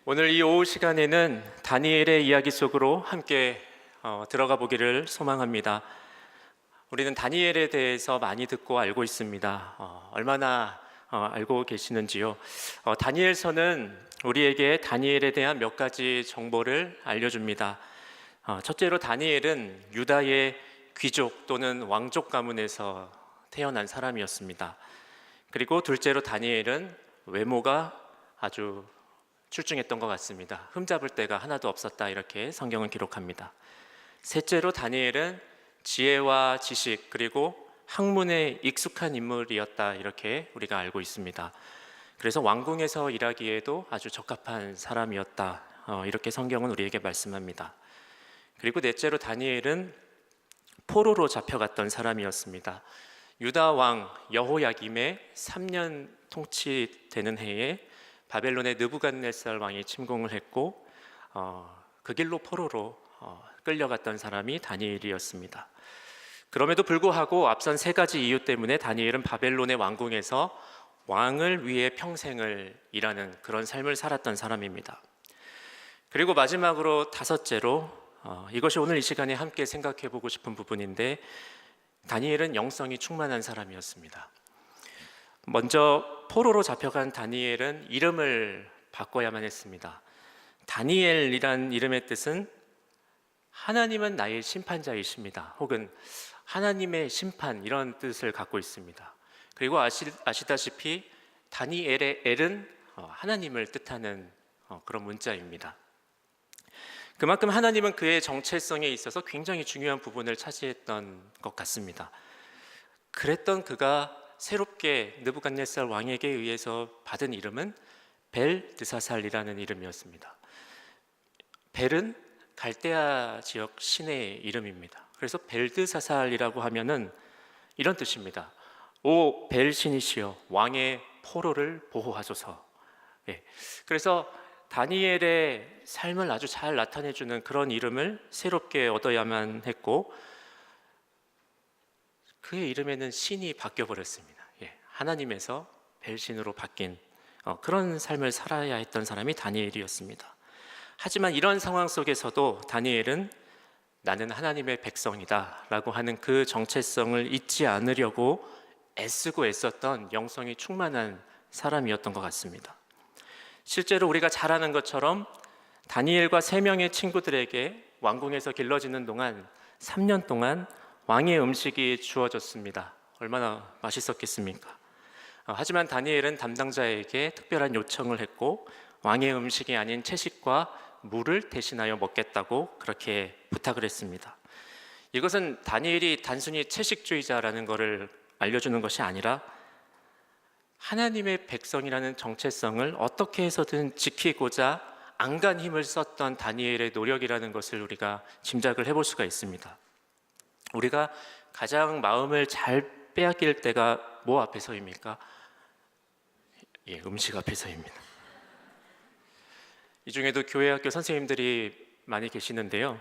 오늘 이 오후 시간에는 다니엘의 이야기 속으로 함께 들어가 보기를 소망합니다. 우리는 다니엘에 대해서 많이 듣고 알고 있습니다. 얼마나 알고 계시는지요? 다니엘서는 우리에게 다니엘에 대한 몇 가지 정보를 알려줍니다. 첫째로 다니엘은 유다의 귀족 또는 왕족 가문에서 태어난 사람이었습니다. 그리고 둘째로 다니엘은 외모가 아주 출중했던 것 같습니다. 흠잡을 데가 하나도 없었다, 이렇게 성경은 기록합니다. 셋째로 다니엘은 지혜와 지식 그리고 학문에 익숙한 인물이었다, 이렇게 우리가 알고 있습니다. 그래서 왕궁에서 일하기에도 아주 적합한 사람이었다, 이렇게 성경은 우리에게 말씀합니다. 그리고 넷째로 다니엘은 포로로 잡혀갔던 사람이었습니다. 유다 왕 여호야김의 3년 통치되는 해에 바벨론의 느부갓네살 왕이 침공을 했고 그 길로 포로로 끌려갔던 사람이 다니엘이었습니다. 그럼에도 불구하고 앞선 세 가지 이유 때문에 다니엘은 바벨론의 왕궁에서 왕을 위해 평생을 일하는 그런 삶을 살았던 사람입니다. 그리고 마지막으로 다섯째로 이것이 오늘 이 시간에 함께 생각해 보고 싶은 부분인데, 다니엘은 영성이 충만한 사람이었습니다. 먼저 포로로 잡혀간 다니엘은 이름을 바꿔야만 했습니다. 다니엘이란 이름의 뜻은 하나님은 나의 심판자이십니다, 혹은 하나님의 심판, 이런 뜻을 갖고 있습니다. 그리고 아시다시피 다니엘의 엘은 하나님을 뜻하는 그런 문자입니다. 그만큼 하나님은 그의 정체성에 있어서 굉장히 중요한 부분을 차지했던 것 같습니다. 그랬던 그가 새롭게 느부갓네살 왕에게 의해서 받은 이름은 벨드사살이라는 이름이었습니다. 벨은 갈대아 지역 신의 이름입니다. 그래서 벨드사살이라고 하면은 이런 뜻입니다. 오 벨 신이시여, 왕의 포로를 보호하소서. 그래서 다니엘의 삶을 아주 잘 나타내주는 그런 이름을 새롭게 얻어야만 했고, 그의 이름에는 신이 바뀌어버렸습니다. 하나님에서 벨신으로 바뀐 그런 삶을 살아야 했던 사람이 다니엘이었습니다. 하지만 이런 상황 속에서도 다니엘은 나는 하나님의 백성이다 라고 하는 그 정체성을 잊지 않으려고 애쓰고 애썼던 영성이 충만한 사람이었던 것 같습니다. 실제로 우리가 잘 아는 것처럼 다니엘과 3명의 친구들에게 왕궁에서 길러지는 동안 3년 동안 왕의 음식이 주어졌습니다. 얼마나 맛있었겠습니까? 하지만 다니엘은 담당자에게 특별한 요청을 했고 왕의 음식이 아닌 채식과 물을 대신하여 먹겠다고 그렇게 부탁을 했습니다. 이것은 다니엘이 단순히 채식주의자라는 것을 알려주는 것이 아니라 하나님의 백성이라는 정체성을 어떻게 해서든 지키고자 안간 힘을 썼던 다니엘의 노력이라는 것을 우리가 짐작을 해볼 수가 있습니다. 우리가 가장 마음을 잘 빼앗길 때가 뭐 앞에서입니까? 음식 앞에서입니다. 이 중에도 교회학교 선생님들이 많이 계시는데요,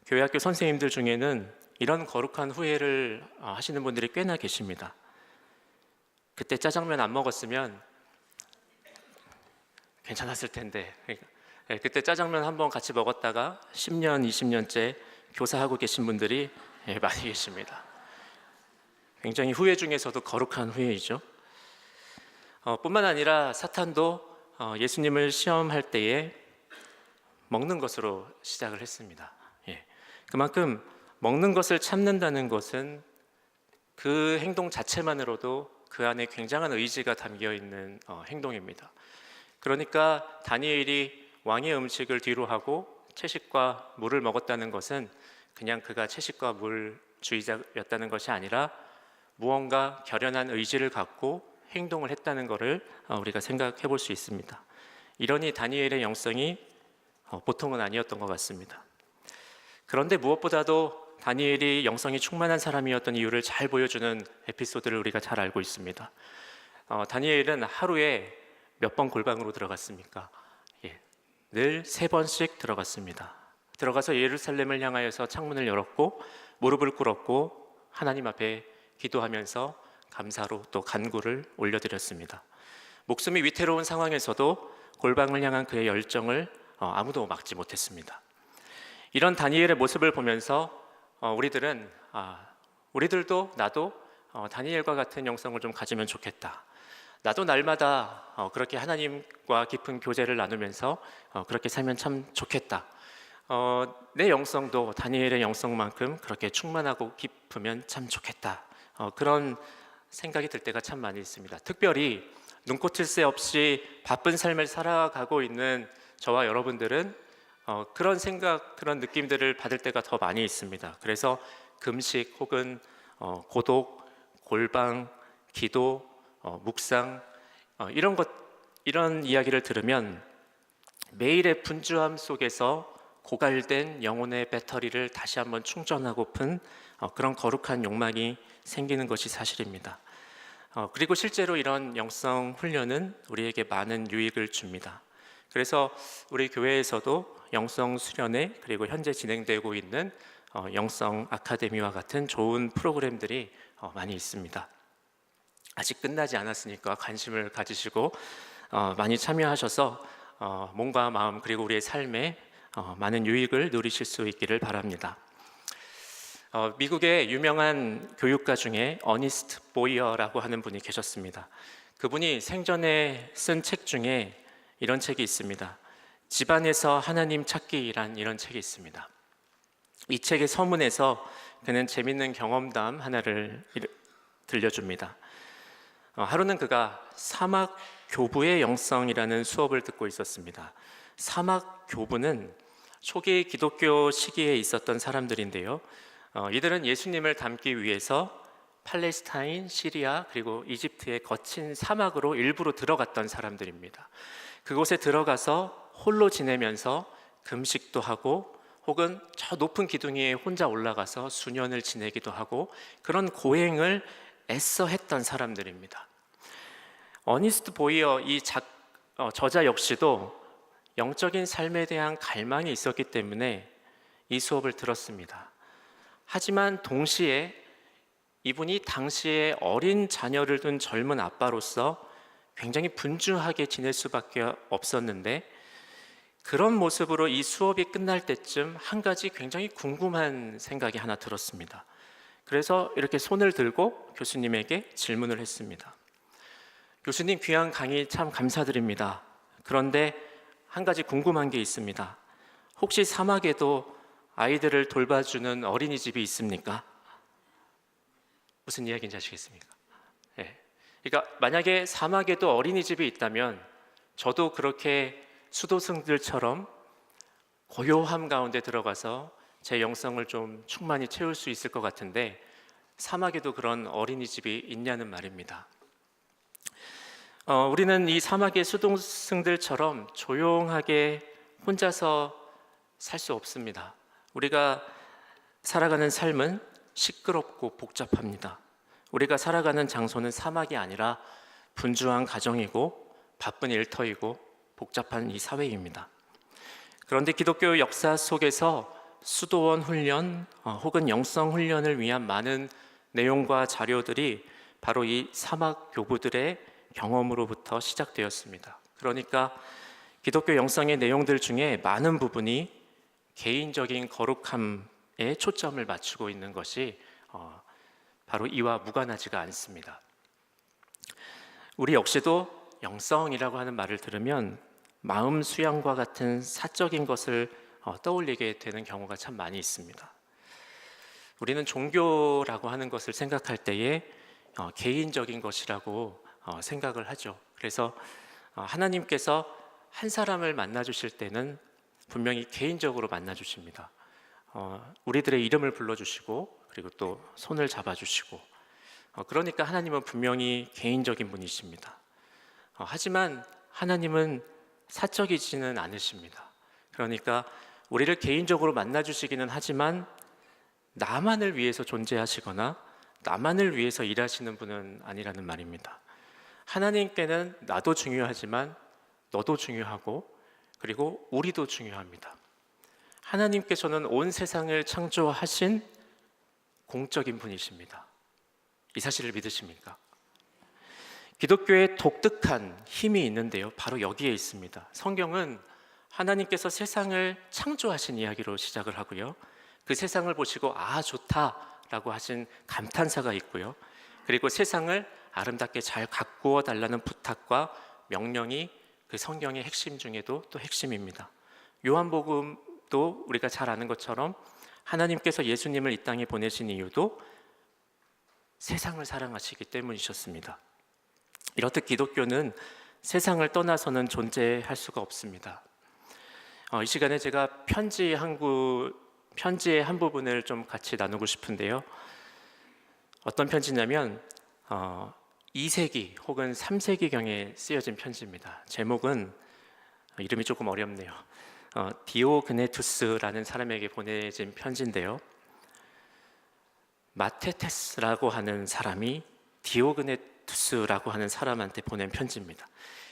교회학교 선생님들 중에는 이런 거룩한 후회를 하시는 분들이 꽤나 계십니다. 그때 짜장면 안 먹었으면 괜찮았을 텐데, 그때 짜장면 한번 같이 먹었다가 10년, 20년째 교사하고 계신 분들이 많이 계십니다. 굉장히 후회 중에서도 거룩한 후회이죠. 뿐만 아니라 사탄도 예수님을 시험할 때에 먹는 것으로 시작을 했습니다. 그만큼 먹는 것을 참는다는 것은 그 행동 자체만으로도 그 안에 굉장한 의지가 담겨있는 행동입니다. 그러니까 다니엘이 왕의 음식을 뒤로 하고 채식과 물을 먹었다는 것은 그냥 그가 채식과 물주의자였다는 것이 아니라 무언가 결연한 의지를 갖고 행동을 했다는 것을 우리가 생각해 볼 수 있습니다. 이러니 다니엘의 영성이 보통은 아니었던 것 같습니다. 그런데 무엇보다도 다니엘이 영성이 충만한 사람이었던 이유를 잘 보여주는 에피소드를 우리가 잘 알고 있습니다. 다니엘은 하루에 몇 번 골방으로 들어갔습니까? 늘 3번씩 들어갔습니다. 들어가서 예루살렘을 향하여서 창문을 열었고 무릎을 꿇었고 하나님 앞에 기도하면서 감사로 또 간구를 올려드렸습니다. 목숨이 위태로운 상황에서도 골방을 향한 그의 열정을 아무도 막지 못했습니다. 이런 다니엘의 모습을 보면서 우리들도 나도 다니엘과 같은 영성을 좀 가지면 좋겠다. 나도 날마다 그렇게 하나님과 깊은 교제를 나누면서 그렇게 살면 참 좋겠다. 내 영성도 다니엘의 영성만큼 그렇게 충만하고 깊으면 참 좋겠다. 그런 생각이 들 때가 참 많이 있습니다. 특별히 눈꽃을 새 없이 바쁜 삶을 살아가고 있는 저와 여러분들은 그런 생각, 그런 느낌들을 받을 때가 더 많이 있습니다. 그래서 금식 혹은 고독, 골방, 기도, 묵상 이런 이야기를 들으면 매일의 분주함 속에서 고갈된 영혼의 배터리를 다시 한번 충전하고픈 그런 거룩한 욕망이 생기는 것이 사실입니다. 그리고 실제로 이런 영성 훈련은 우리에게 많은 유익을 줍니다. 그래서 우리 교회에서도 영성 수련회 그리고 현재 진행되고 있는 영성 아카데미와 같은 좋은 프로그램들이 많이 있습니다. 아직 끝나지 않았으니까 관심을 가지시고 많이 참여하셔서 몸과 마음 그리고 우리의 삶에 많은 유익을 누리실 수 있기를 바랍니다. 미국의 유명한 교육가 중에 어니스트 보이어라고 하는 분이 계셨습니다. 그분이 생전에 쓴 책 중에 이런 책이 있습니다. 집안에서 하나님 찾기란 이런 책이 있습니다. 이 책의 서문에서 그는 재밌는 경험담 하나를 들려줍니다. 하루는 그가 사막 교부의 영성이라는 수업을 듣고 있었습니다. 사막 교부는 초기 기독교 시기에 있었던 사람들인데요. 이들은 예수님을 닮기 위해서 팔레스타인, 시리아 그리고 이집트의 거친 사막으로 일부러 들어갔던 사람들입니다. 그곳에 들어가서 홀로 지내면서 금식도 하고 혹은 저 높은 기둥 위에 혼자 올라가서 수년을 지내기도 하고 그런 고행을 애써 했던 사람들입니다. 어니스트 보이어 저자 역시도 영적인 삶에 대한 갈망이 있었기 때문에 이 수업을 들었습니다. 하지만 동시에 이분이 당시에 어린 자녀를 둔 젊은 아빠로서 굉장히 분주하게 지낼 수밖에 없었는데 그런 모습으로 이 수업이 끝날 때쯤 한 가지 굉장히 궁금한 생각이 하나 들었습니다. 그래서 이렇게 손을 들고 교수님에게 질문을 했습니다. 교수님, 귀한 강의 참 감사드립니다. 그런데 한 가지 궁금한 게 있습니다. 혹시 사막에도 아이들을 돌봐주는 어린이집이 있습니까? 무슨 이야기인지 아시겠습니까? 네. 그러니까 만약에 사막에도 어린이집이 있다면 저도 그렇게 수도승들처럼 고요함 가운데 들어가서 제 영성을 좀 충만히 채울 수 있을 것 같은데 사막에도 그런 어린이집이 있냐는 말입니다. 우리는 이 사막의 수도승들처럼 조용하게 혼자서 살 수 없습니다. 우리가 살아가는 삶은 시끄럽고 복잡합니다. 우리가 살아가는 장소는 사막이 아니라 분주한 가정이고 바쁜 일터이고 복잡한 이 사회입니다. 그런데 기독교 역사 속에서 수도원 훈련 혹은 영성 훈련을 위한 많은 내용과 자료들이 바로 이 사막 교부들의 경험으로부터 시작되었습니다. 그러니까 기독교 영성의 내용들 중에 많은 부분이 개인적인 거룩함에 초점을 맞추고 있는 것이 바로 이와 무관하지가 않습니다. 우리 역시도 영성이라고 하는 말을 들으면 마음 수양과 같은 사적인 것을 떠올리게 되는 경우가 참 많이 있습니다. 우리는 종교라고 하는 것을 생각할 때에 개인적인 것이라고 생각을 하죠. 그래서 하나님께서 한 사람을 만나 주실 때는 분명히 개인적으로 만나 주십니다. 우리들의 이름을 불러주시고 그리고 또 손을 잡아주시고 그러니까 하나님은 분명히 개인적인 분이십니다. 하지만 하나님은 사적이지는 않으십니다. 그러니까 우리를 개인적으로 만나 주시기는 하지만 나만을 위해서 존재하시거나 나만을 위해서 일하시는 분은 아니라는 말입니다. 하나님께는 나도 중요하지만 너도 중요하고 그리고 우리도 중요합니다. 하나님께서는 온 세상을 창조하신 공적인 분이십니다. 이 사실을 믿으십니까? 기독교의 독특한 힘이 있는데요, 바로 여기에 있습니다. 성경은 하나님께서 세상을 창조하신 이야기로 시작을 하고요, 그 세상을 보시고 아 좋다라고 하신 감탄사가 있고요, 그리고 세상을 아름답게 잘 가꾸어 달라는 부탁과 명령이 그 성경의 핵심 중에도 또 핵심입니다. 요한복음도 우리가 잘 아는 것처럼 하나님께서 예수님을 이 땅에 보내신 이유도 세상을 사랑하시기 때문이셨습니다. 이렇듯 기독교는 세상을 떠나서는 존재할 수가 없습니다. 이 시간에 제가 편지의 한 부분을 좀 같이 나누고 싶은데요. 어떤 편지냐면 2세기 혹은 3세기경에 쓰여진 편지입니다. 제목은 이름이 조금 어렵네요. 디오그네투스라는 사람에게 보내진 편지인데요, 마테테스라고 하는 사람이 디오그네투스라고 하는 사람한테 보낸 편지입니다.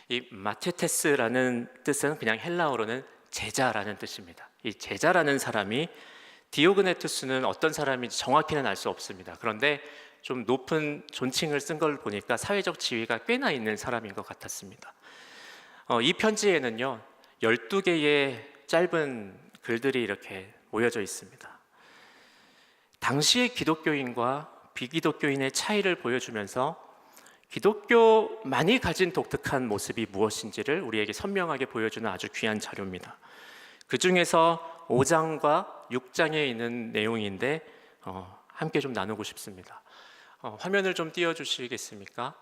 이 마테테스라는 뜻은 그냥 헬라어로는 제자라는 뜻입니다. 이 제자라는 사람이, 디오그네투스는 어떤 사람인지 정확히는 알 수 없습니다. 그런데 좀 높은 존칭을 쓴 걸 보니까 사회적 지위가 꽤나 있는 사람인 것 같았습니다. 이 편지에는요 12개의 짧은 글들이 이렇게 모여져 있습니다. 당시의 기독교인과 비기독교인의 차이를 보여주면서 기독교만이 가진 독특한 모습이 무엇인지를 우리에게 선명하게 보여주는 아주 귀한 자료입니다. 그 중에서 5장과 6장에 있는 내용인데 함께 좀 나누고 싶습니다. 화면을 좀 띄워주시겠습니까?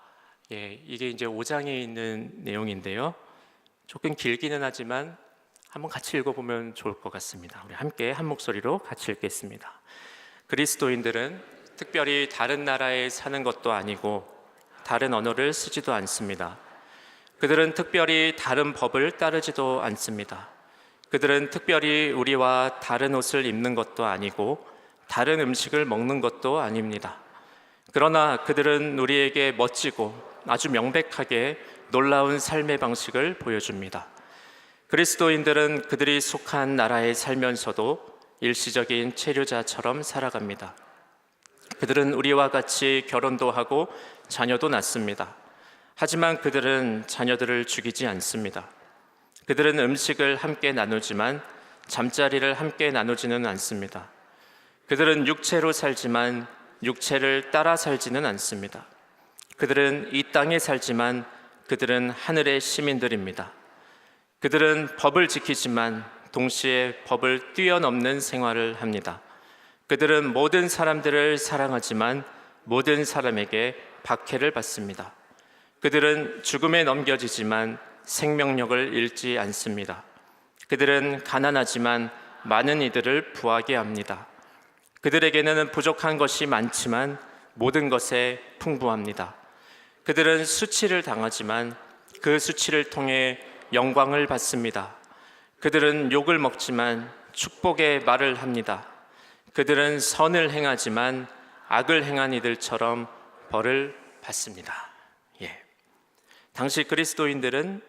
이게 이제 5장에 있는 내용인데요, 조금 길기는 하지만 한번 같이 읽어보면 좋을 것 같습니다. 우리 함께 한 목소리로 같이 읽겠습니다. 그리스도인들은 특별히 다른 나라에 사는 것도 아니고 다른 언어를 쓰지도 않습니다. 그들은 특별히 다른 법을 따르지도 않습니다. 그들은 특별히 우리와 다른 옷을 입는 것도 아니고 다른 음식을 먹는 것도 아닙니다. 그러나 그들은 우리에게 멋지고 아주 명백하게 놀라운 삶의 방식을 보여줍니다. 그리스도인들은 그들이 속한 나라에 살면서도 일시적인 체류자처럼 살아갑니다. 그들은 우리와 같이 결혼도 하고 자녀도 낳습니다. 하지만 그들은 자녀들을 죽이지 않습니다. 그들은 음식을 함께 나누지만 잠자리를 함께 나누지는 않습니다. 그들은 육체로 살지만 육체를 따라 살지는 않습니다. 그들은 이 땅에 살지만 그들은 하늘의 시민들입니다. 그들은 법을 지키지만 동시에 법을 뛰어넘는 생활을 합니다. 그들은 모든 사람들을 사랑하지만 모든 사람에게 박해를 받습니다. 그들은 죽음에 넘겨지지만 생명력을 잃지 않습니다. 그들은 가난하지만 많은 이들을 부하게 합니다. 그들에게는 부족한 것이 많지만 모든 것에 풍부합니다. 그들은 수치를 당하지만 그 수치를 통해 영광을 받습니다. 그들은 욕을 먹지만 축복의 말을 합니다. 그들은 선을 행하지만 악을 행한 이들처럼 벌을 받습니다. 당시 그리스도인들은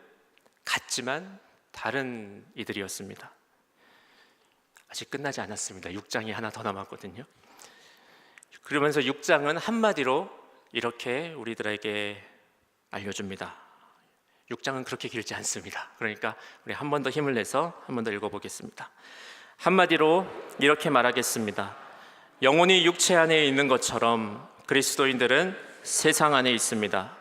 같지만 다른 이들이었습니다. 아직 끝나지 않았습니다. 6장이 하나 더 남았거든요. 그러면서 6장은 한마디로 이렇게 우리들에게 알려줍니다. 6장은 그렇게 길지 않습니다. 그러니까 우리 한 번 더 힘을 내서 한 번 더 읽어보겠습니다. 한마디로 이렇게 말하겠습니다. 영혼이 육체 안에 있는 것처럼 그리스도인들은 세상 안에 있습니다.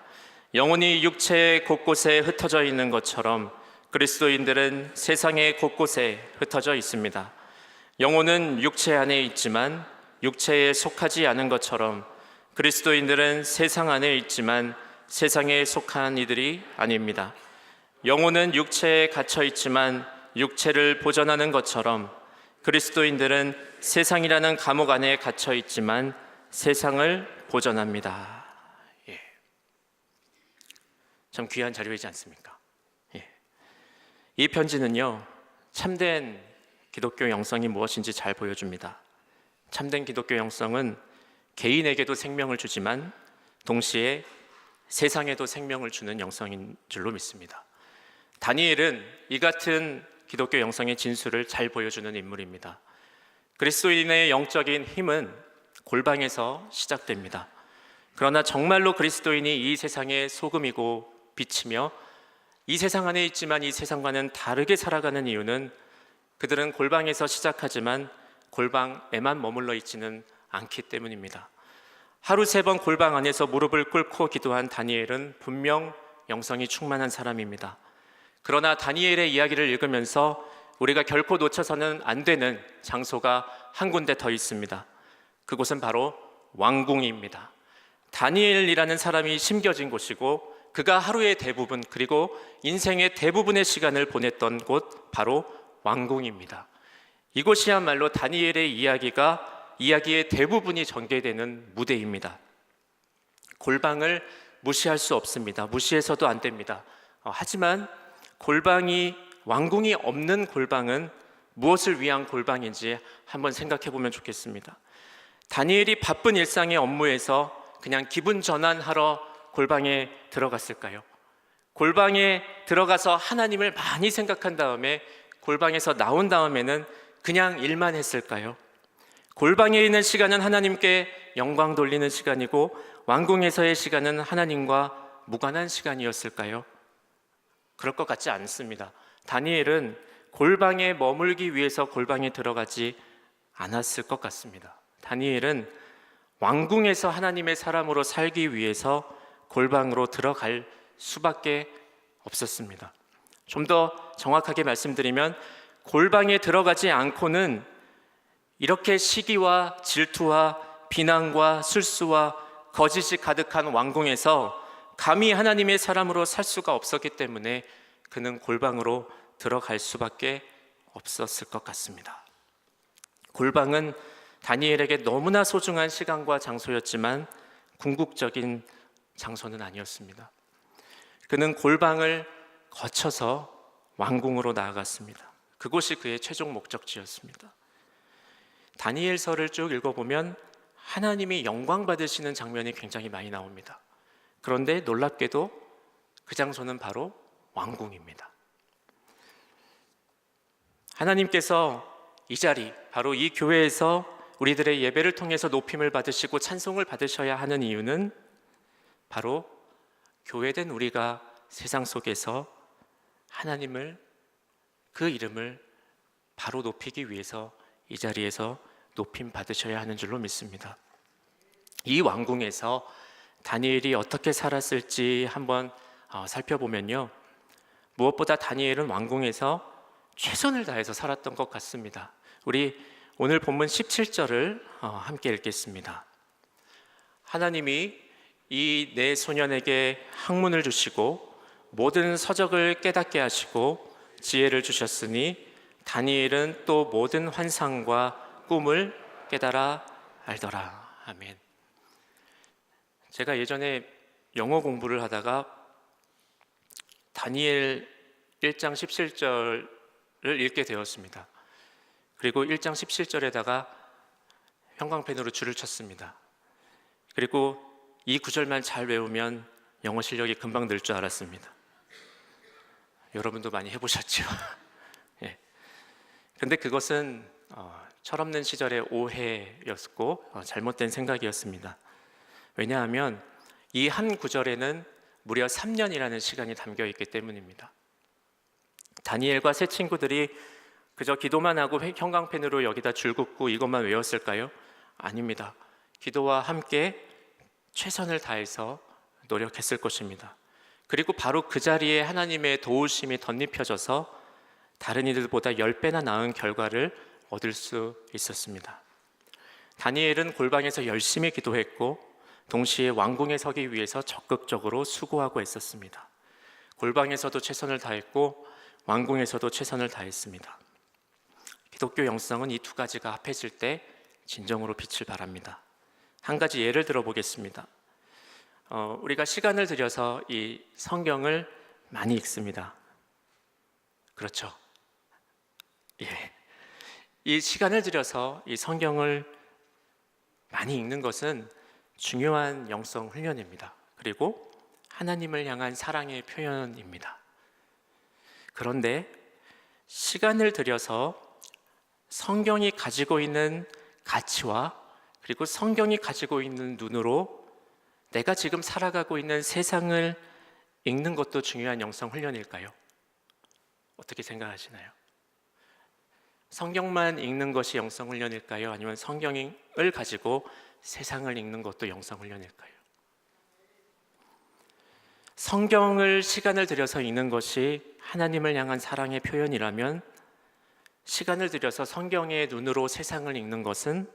영혼이 육체 곳곳에 흩어져 있는 것처럼 그리스도인들은 세상의 곳곳에 흩어져 있습니다. 영혼은 육체 안에 있지만 육체에 속하지 않은 것처럼 그리스도인들은 세상 안에 있지만 세상에 속한 이들이 아닙니다. 영혼은 육체에 갇혀 있지만 육체를 보전하는 것처럼 그리스도인들은 세상이라는 감옥 안에 갇혀 있지만 세상을 보전합니다. 참 귀한 자료이지 않습니까? 이 편지는요, 참된 기독교 영성이 무엇인지 잘 보여줍니다. 참된 기독교 영성은 개인에게도 생명을 주지만 동시에 세상에도 생명을 주는 영성인 줄로 믿습니다. 다니엘은 이 같은 기독교 영성의 진수를 잘 보여주는 인물입니다. 그리스도인의 영적인 힘은 골방에서 시작됩니다. 그러나 정말로 그리스도인이 이 세상의 소금이고 빛이며 이 세상 안에 있지만 이 세상과는 다르게 살아가는 이유는 그들은 골방에서 시작하지만 골방에만 머물러 있지는 않기 때문입니다. 하루 3번 골방 안에서 무릎을 꿇고 기도한 다니엘은 분명 영성이 충만한 사람입니다. 그러나 다니엘의 이야기를 읽으면서 우리가 결코 놓쳐서는 안 되는 장소가 한 군데 더 있습니다. 그곳은 바로 왕궁입니다. 다니엘이라는 사람이 심겨진 곳이고 그가 하루의 대부분 그리고 인생의 대부분의 시간을 보냈던 곳 바로 왕궁입니다. 이곳이야말로 다니엘의 이야기의 대부분이 전개되는 무대입니다. 골방을 무시할 수 없습니다. 무시해서도 안 됩니다. 하지만 왕궁이 없는 골방은 무엇을 위한 골방인지 한번 생각해 보면 좋겠습니다. 다니엘이 바쁜 일상의 업무에서 그냥 기분 전환하러 골방에 들어갔을까요? 골방에 들어가서 하나님을 많이 생각한 다음에 골방에서 나온 다음에는 그냥 일만 했을까요? 골방에 있는 시간은 하나님께 영광 돌리는 시간이고 왕궁에서의 시간은 하나님과 무관한 시간이었을까요? 그럴 것 같지 않습니다. 다니엘은 골방에 머물기 위해서 골방에 들어가지 않았을 것 같습니다. 다니엘은 왕궁에서 하나님의 사람으로 살기 위해서 골방으로 들어갈 수밖에 없었습니다. 좀 더 정확하게 말씀드리면 골방에 들어가지 않고는 이렇게 시기와 질투와 비난과 술수와 거짓이 가득한 왕궁에서 감히 하나님의 사람으로 살 수가 없었기 때문에 그는 골방으로 들어갈 수밖에 없었을 것 같습니다. 골방은 다니엘에게 너무나 소중한 시간과 장소였지만 궁극적인 장소는 아니었습니다. 그는 골방을 거쳐서 왕궁으로 나아갔습니다. 그곳이 그의 최종 목적지였습니다. 다니엘서를 쭉 읽어보면 하나님이 영광 받으시는 장면이 굉장히 많이 나옵니다. 그런데 놀랍게도 그 장소는 바로 왕궁입니다. 하나님께서 이 자리, 바로 이 교회에서 우리들의 예배를 통해서 높임을 받으시고 찬송을 받으셔야 하는 이유는 바로 교회된 우리가 세상 속에서 하나님을, 그 이름을 바로 높이기 위해서 이 자리에서 높임 받으셔야 하는 줄로 믿습니다. 이 왕궁에서 다니엘이 어떻게 살았을지 한번 살펴보면요, 무엇보다 다니엘은 왕궁에서 최선을 다해서 살았던 것 같습니다. 우리 오늘 본문 17절을 함께 읽겠습니다. 하나님이 이 네 소년에게 학문을 주시고 모든 서적을 깨닫게 하시고 지혜를 주셨으니 다니엘은 또 모든 환상과 꿈을 깨달아 알더라. 아멘. 제가 예전에 영어 공부를 하다가 다니엘 1장 17절을 읽게 되었습니다. 그리고 1장 17절에다가 형광펜으로 줄을 쳤습니다. 그리고 이 구절만 잘 외우면 영어 실력이 금방 늘 줄 알았습니다. 여러분도 많이 해보셨죠? 예. 근데 그것은 철없는 시절의 오해였고 잘못된 생각이었습니다. 왜냐하면 이 한 구절에는 무려 3년이라는 시간이 담겨 있기 때문입니다. 다니엘과 세 친구들이 그저 기도만 하고 형광펜으로 여기다 줄 긋고 이것만 외웠을까요? 아닙니다. 기도와 함께 최선을 다해서 노력했을 것입니다. 그리고 바로 그 자리에 하나님의 도우심이 덧입혀져서 다른 이들보다 10배나 나은 결과를 얻을 수 있었습니다. 다니엘은 골방에서 열심히 기도했고 동시에 왕궁에 서기 위해서 적극적으로 수고하고 있었습니다. 골방에서도 최선을 다했고 왕궁에서도 최선을 다했습니다. 기독교 영성은 이 두 가지가 합해질 때 진정으로 빛을 발합니다. 한 가지 예를 들어보겠습니다. 우리가 시간을 들여서 이 성경을 많이 읽습니다. 그렇죠? 예. 이 시간을 들여서 이 성경을 많이 읽는 것은 중요한 영성 훈련입니다. 그리고 하나님을 향한 사랑의 표현입니다. 그런데 시간을 들여서 성경이 가지고 있는 가치와 그리고 성경이 가지고 있는 눈으로 내가 지금 살아가고 있는 세상을 읽는 것도 중요한 영성 훈련일까요? 어떻게 생각하시나요? 성경만 읽는 것이 영성 훈련일까요? 아니면 성경을 가지고 세상을 읽는 것도 영성 훈련일까요? 성경을 시간을 들여서 읽는 것이 하나님을 향한 사랑의 표현이라면 시간을 들여서 성경의 눈으로 세상을 읽는 것은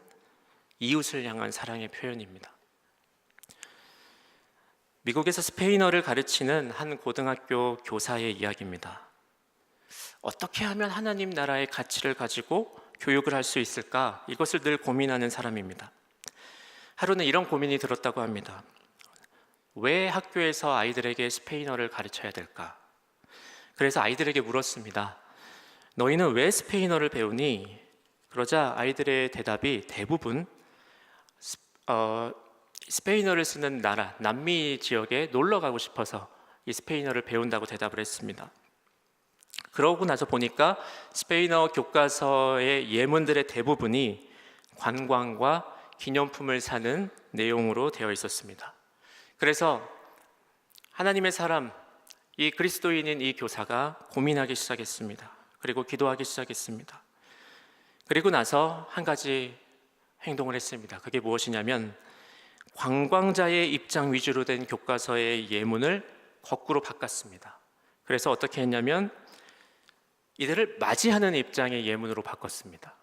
이웃을 향한 사랑의 표현입니다. 미국에서 스페인어를 가르치는 한 고등학교 교사의 이야기입니다. 어떻게 하면 하나님 나라의 가치를 가지고 교육을 할 수 있을까? 이것을 늘 고민하는 사람입니다. 하루는 이런 고민이 들었다고 합니다. 왜 학교에서 아이들에게 스페인어를 가르쳐야 될까? 그래서 아이들에게 물었습니다. 너희는 왜 스페인어를 배우니? 그러자 아이들의 대답이 대부분 스페인어를 쓰는 나라, 남미 지역에 놀러 가고 싶어서 이 스페인어를 배운다고 대답을 했습니다. 그러고 나서 보니까 스페인어 교과서의 예문들의 대부분이 관광과 기념품을 사는 내용으로 되어 있었습니다. 그래서 하나님의 사람, 이 그리스도인인 이 교사가 고민하기 시작했습니다. 그리고 기도하기 시작했습니다. 그리고 나서 한 가지 행동을 했습니다. 그게 무엇이냐면 관광자의 입장 위주로 된 교과서의 예문을 거꾸로 바꿨습니다. 그래서 어떻게 했냐면 이들을 맞이하는 입장의 예문으로 바꿨습니다.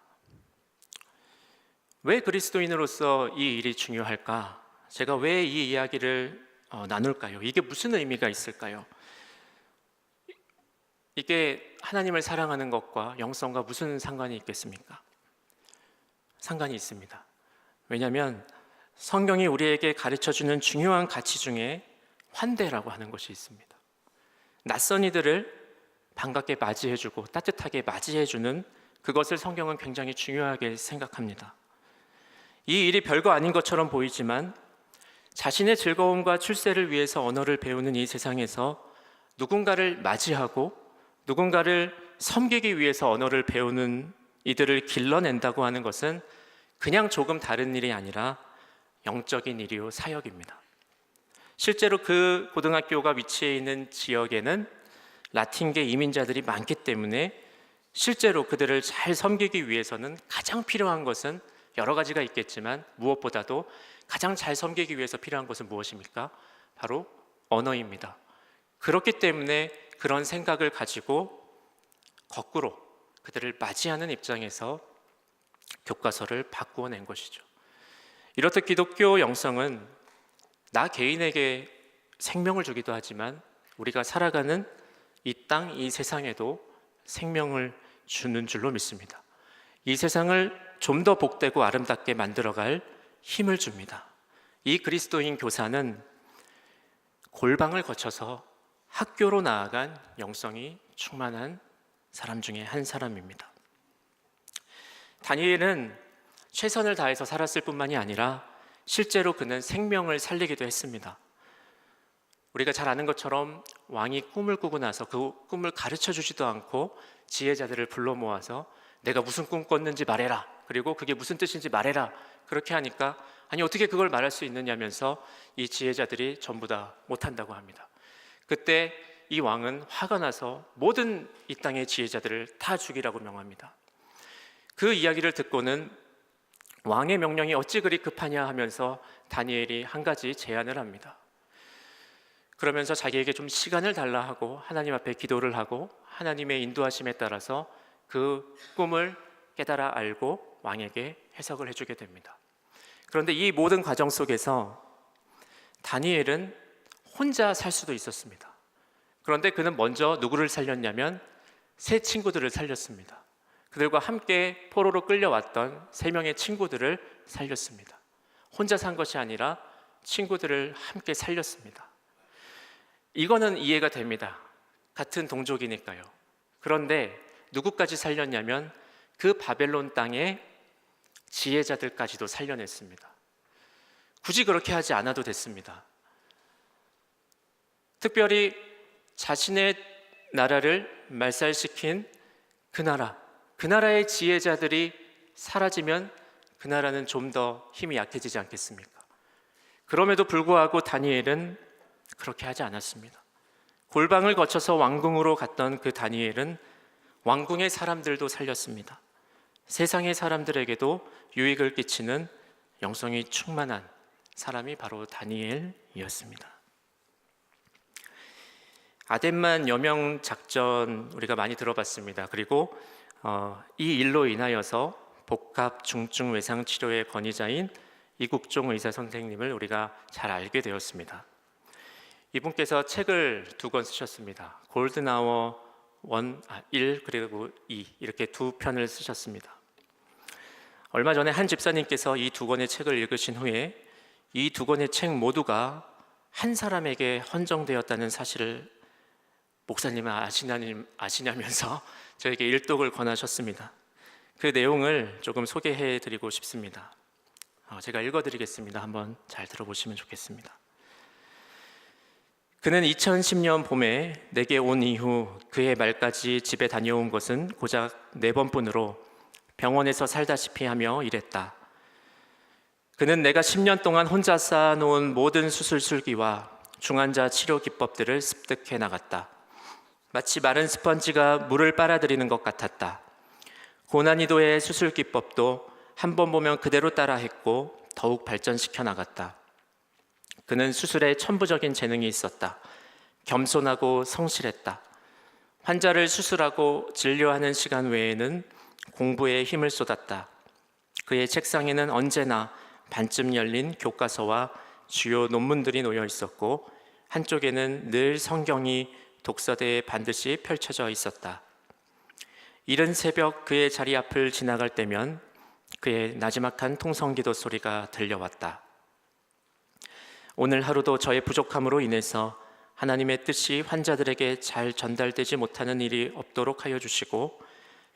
왜 그리스도인으로서 이 일이 중요할까? 제가 왜 이 이야기를 나눌까요? 이게 무슨 의미가 있을까요? 이게 하나님을 사랑하는 것과 영성과 무슨 상관이 있겠습니까? 상관이 있습니다. 왜냐하면 성경이 우리에게 가르쳐주는 중요한 가치 중에 환대라고 하는 것이 있습니다. 낯선 이들을 반갑게 맞이해주고 따뜻하게 맞이해주는 그것을 성경은 굉장히 중요하게 생각합니다. 이 일이 별거 아닌 것처럼 보이지만 자신의 즐거움과 출세를 위해서 언어를 배우는 이 세상에서 누군가를 맞이하고 누군가를 섬기기 위해서 언어를 배우는 이들을 길러낸다고 하는 것은 그냥 조금 다른 일이 아니라 영적인 일이요 사역입니다. 실제로 그 고등학교가 위치해 있는 지역에는 라틴계 이민자들이 많기 때문에 실제로 그들을 잘 섬기기 위해서는 가장 필요한 것은 여러 가지가 있겠지만 무엇보다도 가장 잘 섬기기 위해서 필요한 것은 무엇입니까? 바로 언어입니다. 그렇기 때문에 그런 생각을 가지고 거꾸로 그들을 맞이하는 입장에서 교과서를 바꾸어 낸 것이죠. 이렇듯 기독교 영성은 나 개인에게 생명을 주기도 하지만 우리가 살아가는 이 땅, 이 세상에도 생명을 주는 줄로 믿습니다. 이 세상을 좀 더 복되고 아름답게 만들어갈 힘을 줍니다. 이 그리스도인 교사는 골방을 거쳐서 학교로 나아간 영성이 충만한 사람 중에 한 사람입니다. 다니엘은 최선을 다해서 살았을 뿐만이 아니라 실제로 그는 생명을 살리기도 했습니다. 우리가 잘 아는 것처럼 왕이 꿈을 꾸고 나서 그 꿈을 가르쳐 주지도 않고 지혜자들을 불러 모아서 내가 무슨 꿈 꿨는지 말해라. 그리고 그게 무슨 뜻인지 말해라. 그렇게 하니까 아니 어떻게 그걸 말할 수 있느냐면서 이 지혜자들이 전부 다 못한다고 합니다. 그때 이 왕은 화가 나서 모든 이 땅의 지혜자들을 다 죽이라고 명합니다. 그 이야기를 듣고는 왕의 명령이 어찌 그리 급하냐 하면서 다니엘이 한 가지 제안을 합니다. 그러면서 자기에게 좀 시간을 달라 하고 하나님 앞에 기도를 하고 하나님의 인도하심에 따라서 그 꿈을 깨달아 알고 왕에게 해석을 해주게 됩니다. 그런데 이 모든 과정 속에서 다니엘은 혼자 살 수도 있었습니다. 그런데 그는 먼저 누구를 살렸냐면 세 친구들을 살렸습니다. 그들과 함께 포로로 끌려왔던 3명의 친구들을 살렸습니다. 혼자 산 것이 아니라 친구들을 함께 살렸습니다. 이거는 이해가 됩니다. 같은 동족이니까요. 그런데 누구까지 살렸냐면 그 바벨론 땅의 지혜자들까지도 살려냈습니다. 굳이 그렇게 하지 않아도 됐습니다. 특별히 자신의 나라를 말살시킨 그 나라의 지혜자들이 사라지면 그 나라는 좀 더 힘이 약해지지 않겠습니까? 그럼에도 불구하고 다니엘은 그렇게 하지 않았습니다. 골방을 거쳐서 왕궁으로 갔던 그 다니엘은 왕궁의 사람들도 살렸습니다. 세상의 사람들에게도 유익을 끼치는 영성이 충만한 사람이 바로 다니엘이었습니다. 아덴만 여명 작전 우리가 많이 들어봤습니다. 그리고 이 일로 인하여서 복합 중증 외상 치료의 권위자인 이국종 의사 선생님을 우리가 잘 알게 되었습니다. 이분께서 책을 2권 쓰셨습니다. 골든 아워 1 그리고 2 이렇게 2편을 쓰셨습니다. 얼마 전에 한 집사님께서 이 2권의 책을 읽으신 후에 이 2권의 책 모두가 한 사람에게 헌정되었다는 사실을 목사님은 아시냐면서 저에게 일독을 권하셨습니다. 그 내용을 조금 소개해 드리고 싶습니다. 제가 읽어드리겠습니다. 한번 잘 들어보시면 좋겠습니다. 그는 2010년 봄에 내게 온 이후 그해 말까지 집에 다녀온 것은 고작 4번뿐으로 병원에서 살다시피 하며 일했다. 그는 내가 10년 동안 혼자 쌓아놓은 모든 수술 술기와 중환자 치료 기법들을 습득해 나갔다. 마치 마른 스펀지가 물을 빨아들이는 것 같았다. 고난이도의 수술 기법도 한 번 보면 그대로 따라했고 더욱 발전시켜 나갔다. 그는 수술에 천부적인 재능이 있었다. 겸손하고 성실했다. 환자를 수술하고 진료하는 시간 외에는 공부에 힘을 쏟았다. 그의 책상에는 언제나 반쯤 열린 교과서와 주요 논문들이 놓여 있었고 한쪽에는 늘 성경이 독서대에 반드시 펼쳐져 있었다. 이른 새벽 그의 자리 앞을 지나갈 때면 그의 나지막한 통성기도 소리가 들려왔다. 오늘 하루도 저의 부족함으로 인해서 하나님의 뜻이 환자들에게 잘 전달되지 못하는 일이 없도록 하여 주시고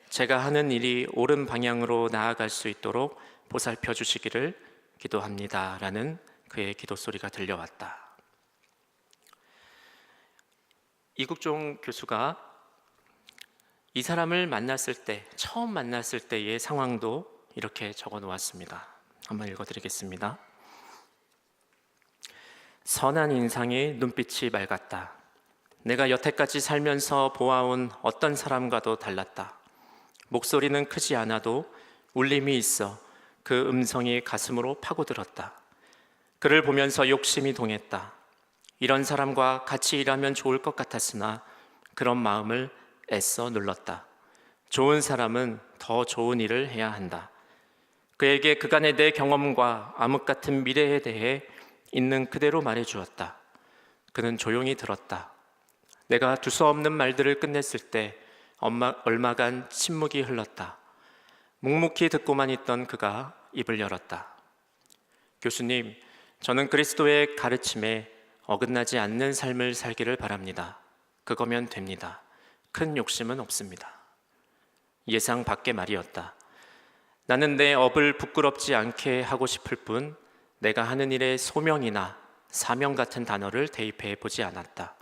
제가 하는 일이 옳은 방향으로 나아갈 수 있도록 보살펴 주시기를 기도합니다. 라는 그의 기도 소리가 들려왔다. 이국종 교수가 이 사람을 만났을 때, 처음 만났을 때의 상황도 이렇게 적어 놓았습니다. 한번 읽어드리겠습니다. 선한 인상에 눈빛이 맑았다. 내가 여태까지 살면서 보아온 어떤 사람과도 달랐다. 목소리는 크지 않아도 울림이 있어 그 음성이 가슴으로 파고들었다. 그를 보면서 욕심이 동했다. 이런 사람과 같이 일하면 좋을 것 같았으나 그런 마음을 애써 눌렀다. 좋은 사람은 더 좋은 일을 해야 한다. 그에게 그간의 내 경험과 암흑 같은 미래에 대해 있는 그대로 말해주었다. 그는 조용히 들었다. 내가 두서없는 말들을 끝냈을 때 얼마간 침묵이 흘렀다. 묵묵히 듣고만 있던 그가 입을 열었다. 교수님, 저는 그리스도의 가르침에 어긋나지 않는 삶을 살기를 바랍니다. 그거면 됩니다. 큰 욕심은 없습니다. 예상 밖의 말이었다. 나는 내 업을 부끄럽지 않게 하고 싶을 뿐 내가 하는 일에 소명이나 사명 같은 단어를 대입해 보지 않았다.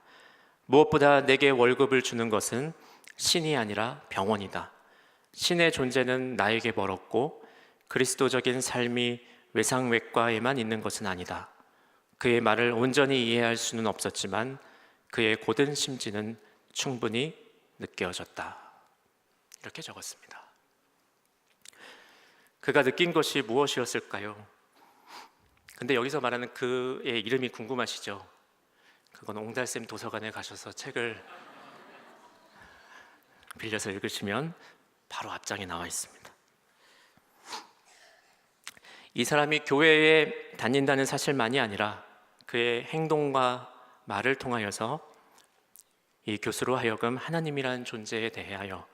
무엇보다 내게 월급을 주는 것은 신이 아니라 병원이다. 신의 존재는 나에게 멀었고 그리스도적인 삶이 외상외과에만 있는 것은 아니다. 그의 말을 온전히 이해할 수는 없었지만 그의 고든 심지는 충분히 느껴졌다. 이렇게 적었습니다. 그가 느낀 것이 무엇이었을까요? 근데 여기서 말하는 그의 이름이 궁금하시죠? 그건 옹달샘 도서관에 가셔서 책을 빌려서 읽으시면 바로 앞장에 나와 있습니다. 이 사람이 교회에 다닌다는 사실만이 아니라 그의 행동과 말을 통하여서 이 교수로 하여금 하나님이라는 존재에 대하여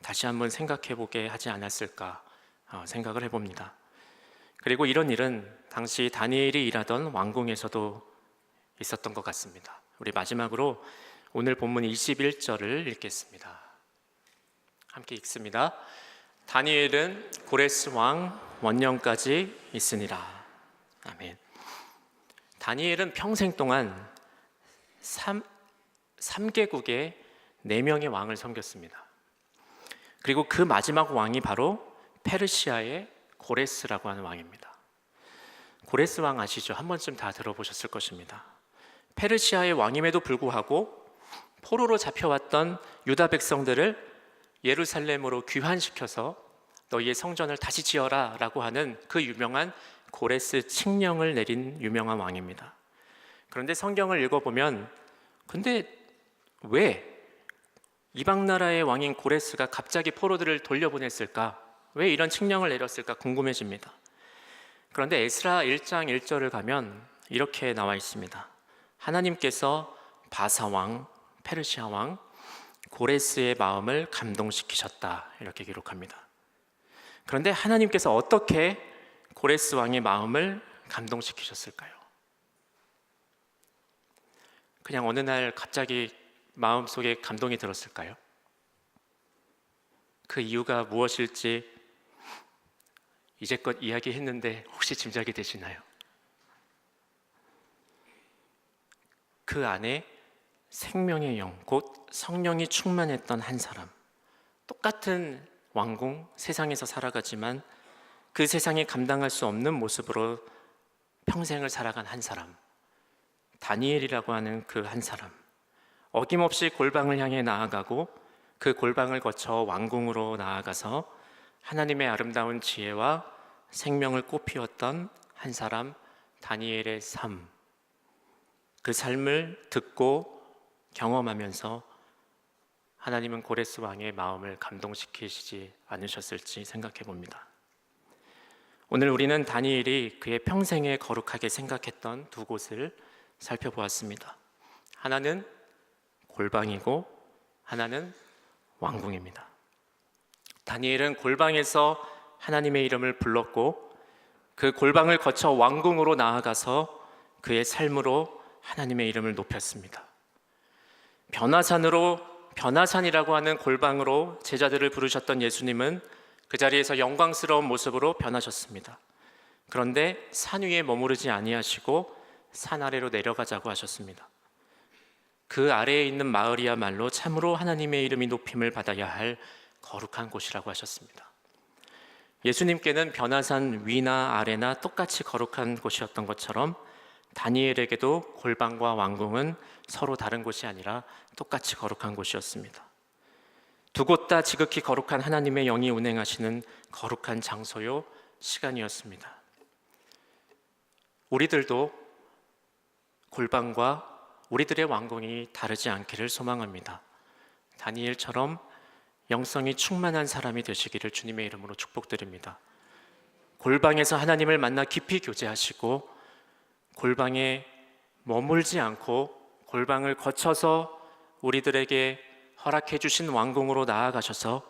다시 한번 생각해 보게 하지 않았을까 생각을 해봅니다. 그리고 이런 일은 당시 다니엘이 일하던 왕궁에서도 있었던 것 같습니다. 우리 마지막으로 오늘 본문 21절을 읽겠습니다. 함께 읽습니다. 다니엘은 고레스 왕 원년까지 있으니라. 아멘. 다니엘은 평생 동안 3개국의 4명의 왕을 섬겼습니다. 그리고 그 마지막 왕이 바로 페르시아의 고레스라고 하는 왕입니다. 고레스 왕 아시죠? 한 번쯤 다 들어보셨을 것입니다. 페르시아의 왕임에도 불구하고 포로로 잡혀왔던 유다 백성들을 예루살렘으로 귀환시켜서 너희의 성전을 다시 지어라 라고 하는 그 유명한 고레스 칙령을 내린 유명한 왕입니다. 그런데 성경을 읽어보면 근데 왜 이방 나라의 왕인 고레스가 갑자기 포로들을 돌려보냈을까? 왜 이런 칙령을 내렸을까 궁금해집니다. 그런데 에스라 1장 1절을 가면 이렇게 나와 있습니다. 하나님께서 바사 왕, 페르시아 왕 고레스의 마음을 감동시키셨다 이렇게 기록합니다. 그런데 하나님께서 어떻게 고레스 왕의 마음을 감동시키셨을까요? 그냥 어느 날 갑자기 마음속에 감동이 들었을까요? 그 이유가 무엇일지 이제껏 이야기했는데 혹시 짐작이 되시나요? 그 안에 생명의 영, 곧 성령이 충만했던 한 사람, 똑같은 왕궁, 세상에서 살아가지만 그 세상이 감당할 수 없는 모습으로 평생을 살아간 한 사람, 다니엘이라고 하는 그 한 사람, 어김없이 골방을 향해 나아가고 그 골방을 거쳐 왕궁으로 나아가서 하나님의 아름다운 지혜와 생명을 꽃피웠던 한 사람, 다니엘의 삶, 그 삶을 듣고 경험하면서 하나님은 고레스 왕의 마음을 감동시키시지 않으셨을지 생각해 봅니다. 오늘 우리는 다니엘이 그의 평생에 거룩하게 생각했던 두 곳을 살펴보았습니다. 하나는 골방이고 하나는 왕궁입니다. 다니엘은 골방에서 하나님의 이름을 불렀고 그 골방을 거쳐 왕궁으로 나아가서 그의 삶으로 하나님의 이름을 높였습니다. 변화산이라고 하는 골방으로 제자들을 부르셨던 예수님은 그 자리에서 영광스러운 모습으로 변하셨습니다. 그런데 산 위에 머무르지 아니하시고 산 아래로 내려가자고 하셨습니다. 그 아래에 있는 마을이야말로 참으로 하나님의 이름이 높임을 받아야 할 거룩한 곳이라고 하셨습니다. 예수님께는 변화산 위나 아래나 똑같이 거룩한 곳이었던 것처럼 다니엘에게도 골방과 왕궁은 서로 다른 곳이 아니라 똑같이 거룩한 곳이었습니다. 두 곳 다 지극히 거룩한 하나님의 영이 운행하시는 거룩한 장소요 시간이었습니다. 우리들도 골방과 우리들의 왕궁이 다르지 않기를 소망합니다. 다니엘처럼 영성이 충만한 사람이 되시기를 주님의 이름으로 축복드립니다. 골방에서 하나님을 만나 깊이 교제하시고 골방에 머물지 않고 골방을 거쳐서 우리들에게 허락해 주신 왕궁으로 나아가셔서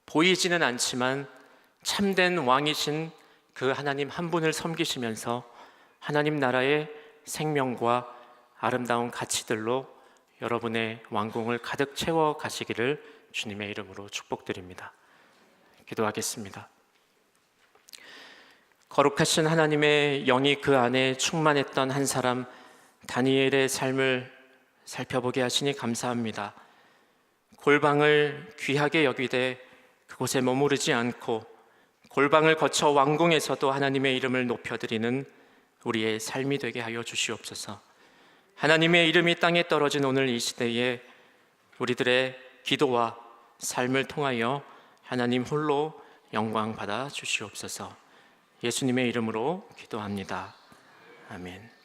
보이지는 않지만 참된 왕이신 그 하나님 한 분을 섬기시면서 하나님 나라의 생명과 아름다운 가치들로 여러분의 왕궁을 가득 채워 가시기를 주님의 이름으로 축복드립니다. 기도하겠습니다. 거룩하신 하나님의 영이 그 안에 충만했던 한 사람 다니엘의 삶을 살펴보게 하시니 감사합니다. 골방을 귀하게 여기되 그곳에 머무르지 않고 골방을 거쳐 왕궁에서도 하나님의 이름을 높여드리는 우리의 삶이 되게 하여 주시옵소서. 하나님의 이름이 땅에 떨어진 오늘 이 시대에 우리들의 기도와 삶을 통하여 하나님 홀로 영광 받아 주시옵소서. 예수님의 이름으로 기도합니다. 아멘.